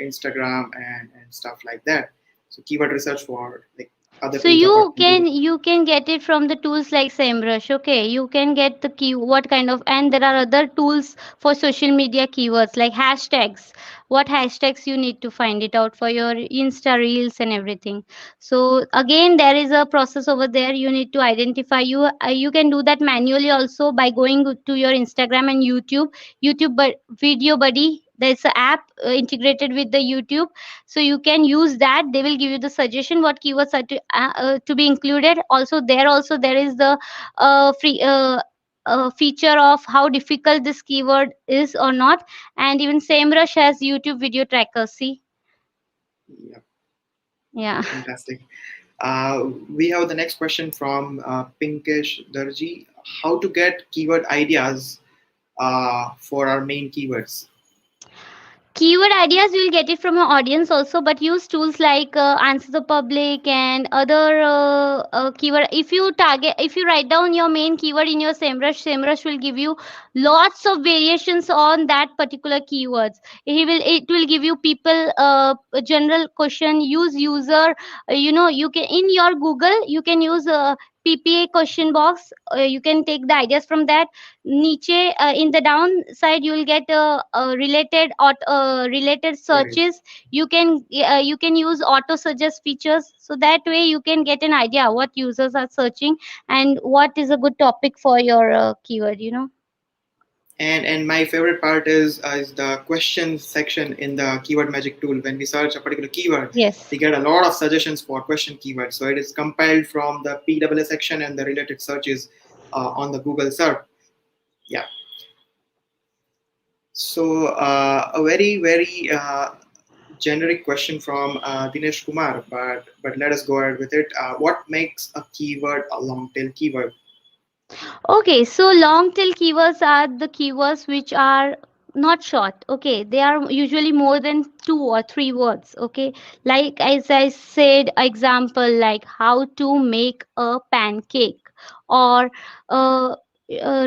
Instagram, and stuff like that. So keyword research for like other So tools apart you from Google. can you can get it from the tools like SEMrush. Okay, you can get the key what kind of, and there are other tools for social media keywords like hashtags. What hashtags you need to find it out for your Insta reels and everything. So again, there is a process over there. You need to identify. You can do that manually also by going to your Instagram and YouTube, but Video Buddy. There's an app integrated with the YouTube, so you can use that. They will give you the suggestion what keywords are to be included. Also there is the free feature of how difficult this keyword is or not. And even SameRush has YouTube video tracker, see. Yeah, Yeah. fantastic. We have the next question from Pinkesh Darji. How to get keyword ideas for our main keywords? Keyword ideas you will get it from your audience also, but use tools like Answer the Public and other keyword. If you write down your main keyword in your SEMrush will give you lots of variations on that particular keywords. It will give you people a general question. Use user, you can in your Google you can use PPA question box. You can take the ideas from that. Niche, in the downside you will get related Queries. searches. You can use auto suggest features, so that way you can get an idea what users are searching and what is a good topic for your keyword. And my favorite part is the question section in the keyword magic tool. When we search a particular keyword, Yes. we get a lot of suggestions for question keywords. So it is compiled from the PWA section and the related searches on the Google search. Yeah. So a very generic question from Dinesh Kumar, but let us go ahead with it. What makes a keyword a long tail keyword? Okay, so long tail keywords are the keywords which are not short. Okay, they are usually more than 2 or 3 words. Okay, like as I said, example like how to make a pancake, or a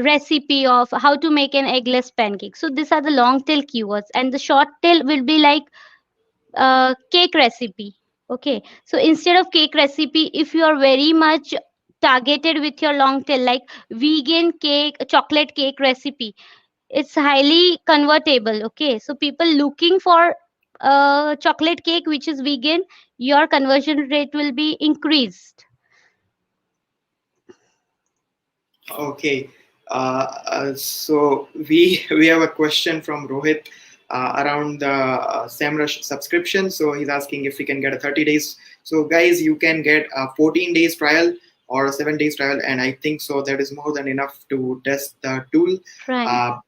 recipe of how to make an eggless pancake. So these are the long tail keywords, and the short tail will be like cake recipe. Okay, so instead of cake recipe, if you are very much targeted with your long tail, like vegan cake, chocolate cake recipe, it's highly convertible. Okay, so people looking for chocolate cake which is vegan, your conversion rate will be increased. Okay. So we have a question from Rohit around the SEMrush subscription. So he's asking if we can get a 30 days. So guys, you can get a 14 days trial or a 7 days trial, and I think so that is more than enough to test the tool. Right. Uh,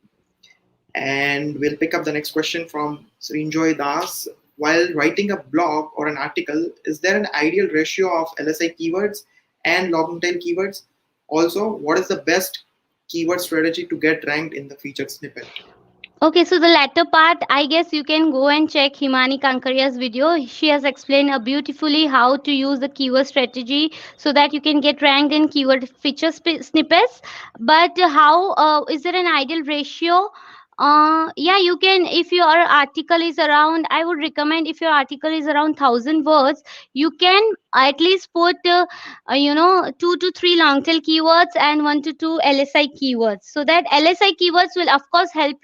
and we'll pick up the next question from Srinjoy Das. While writing a blog or an article, is there an ideal ratio of LSI keywords and long tail keywords? Also, what is the best keyword strategy to get ranked in the featured snippet? Okay, so the latter part, I guess you can go and check Himani Kankaria's video. She has explained beautifully how to use the keyword strategy so that you can get ranked in keyword feature snippets. But how is there an ideal ratio? Yeah, you can. If your article is around, I would recommend, if your article is around 1,000 words, you can at least put 2 to 3 long tail keywords and 1 to 2 LSI keywords. So that LSI keywords will of course help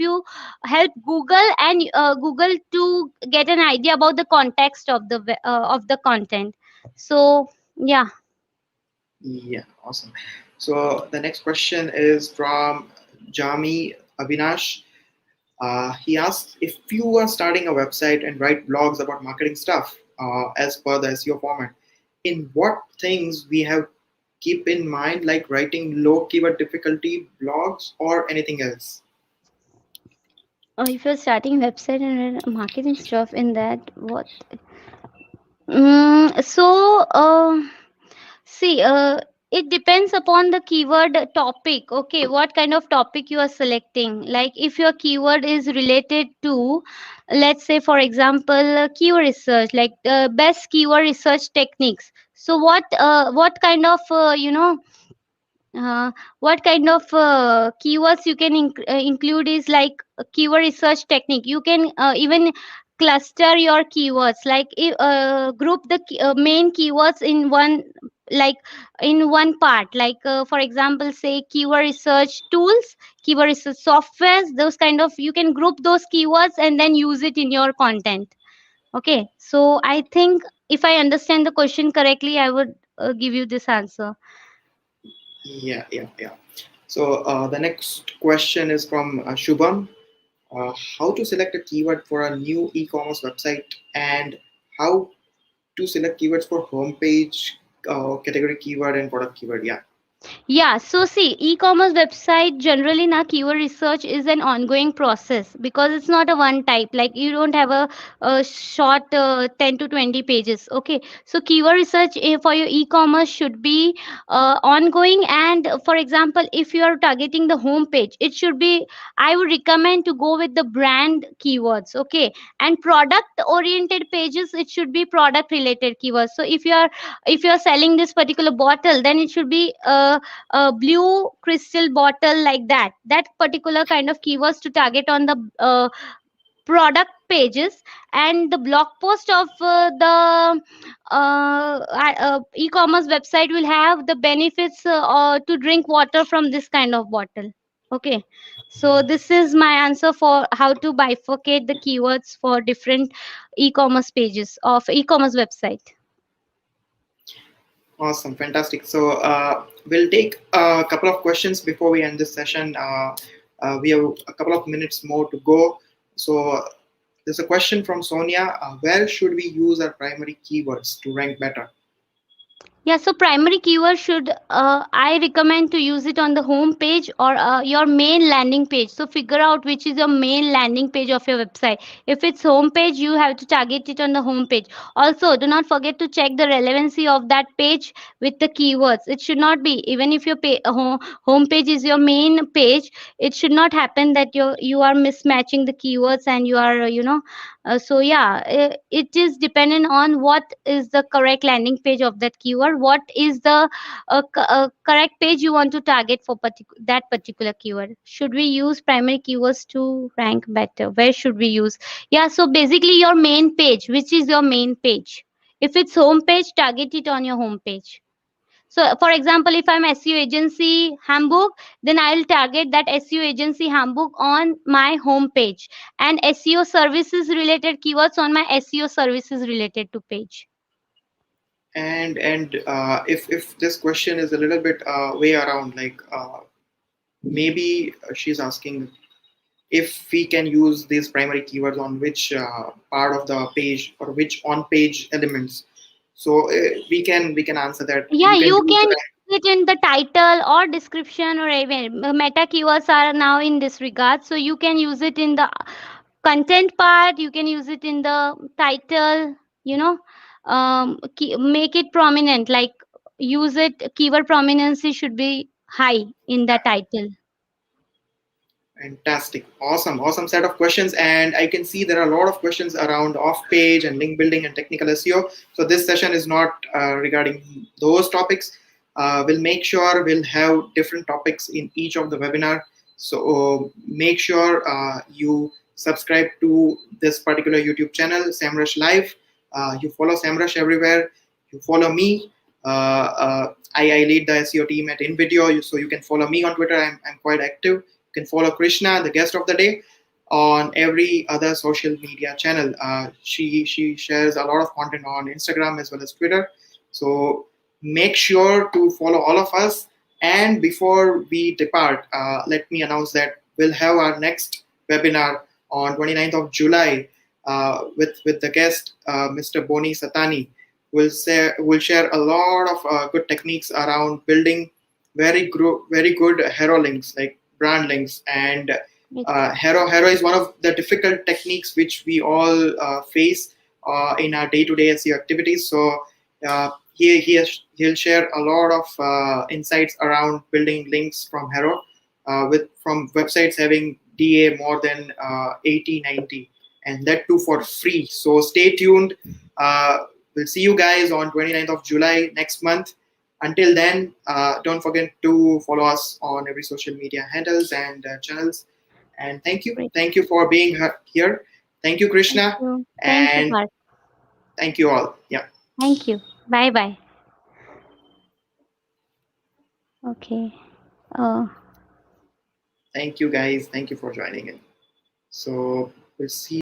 Google and Google to get an idea about the context of the content. So yeah. Yeah, awesome. So the next question is from Jami Avinash. He asks if you are starting a website and write blogs about marketing stuff as per the SEO format, in what things we have keep in mind, like writing low keyword difficulty blogs or anything else? If you're starting website and marketing stuff in that, what? See, it depends upon the keyword topic. Okay, what kind of topic you are selecting? Like, if your keyword is related to, let's say, for example, keyword research, like best keyword research techniques. So, what kind of uh, what kind of keywords you can include is like a keyword research technique. You can even cluster your keywords, like group the main keywords in one, like in one part, like for example, say keyword research tools, keyword research softwares, those kind of, you can group those keywords and then use it in your content. Okay, so I think if I understand the question correctly, I would give you this answer. Yeah, yeah, yeah. So the next question is from Shubham. How to select a keyword for a new e-commerce website, and how to select keywords for homepage, category keyword, and product keyword. Yeah. Yeah, so see, e-commerce website generally now keyword research is an ongoing process because it's not a one type. Like you don't have a short 10 to 20 pages. Okay, so keyword research for your e-commerce should be ongoing. And for example, if you are targeting the home page, it should be. I would recommend to go with the brand keywords. Okay, and product oriented pages, it should be product related keywords. So if you are selling this particular bottle, then it should be a blue crystal bottle, like that particular kind of keywords to target on the product pages. And the blog post of the e-commerce website will have the benefits to drink water from this kind of bottle. Okay, so this is my answer for how to bifurcate the keywords for different e-commerce pages of e-commerce website. Awesome, fantastic. So we'll take a couple of questions before we end this session. We have a couple of minutes more to go. So there's a question from Sonia. Where should we use our primary keywords to rank better? Yeah, so primary keyword should, I recommend to use it on the home page or your main landing page. So figure out which is your main landing page of your website. If it's home page, you have to target it on the home page. Also, do not forget to check the relevancy of that page with the keywords. It should not be, even if your home page is your main page, it should not happen that you are mismatching the keywords and you are, so yeah, it is dependent on what is the correct landing page of that keyword, what is the correct page you want to target for that particular keyword. Should we use primary keywords to rank better? Where should we use? Yeah, so basically your main page, which is your main page. If it's home page, target it on your home page. So, for example, if I'm SEO agency Hamburg, then I'll target that SEO agency Hamburg on my homepage, and SEO services related keywords on my SEO services related to page. And if this question is a little bit way around, like maybe she's asking if we can use these primary keywords on which part of the page or which on page elements. So we can answer that Yeah, you can you use can that. use it in the title or description, or even meta keywords are now in this regard. So you can use it in the content part, you can use it in the title, you know, make it prominent, like use it, keyword prominency should be high in the title. Fantastic. Awesome set of questions. And I can see there are a lot of questions around off page and link building and technical SEO. So this session is not regarding those topics. We'll make sure we'll have different topics in each of the webinar. So make sure you subscribe to this particular YouTube channel, Samrush Live. You follow Samrush everywhere. You follow me. I lead the SEO team at InVideo, so you can follow me on Twitter. I'm quite active. You can follow Krishna, the guest of the day, on every other social media channel. She shares a lot of content on Instagram as well as Twitter. So make sure to follow all of us. And before we depart, let me announce that we'll have our next webinar on 29th of July with the guest Mr. Boni Satani. We'll share a lot of good techniques around building very good hero links, like brand links. And hero is one of the difficult techniques which we all face in our day-to-day SEO activities. So he'll share a lot of insights around building links from hero, with from websites having DA more than 80 90, and that too for free. So stay tuned. We'll see you guys on 29th of July next month. Until then, don't forget to follow us on every social media handles and channels. And thank you. Great. Thank you for being here. Thank you, Thank Krishna. you. Thank you, And Parth. thank you all. Yeah. Thank you. Bye bye. Okay. uh Thank you, guys. Thank you for joining in. So we'll see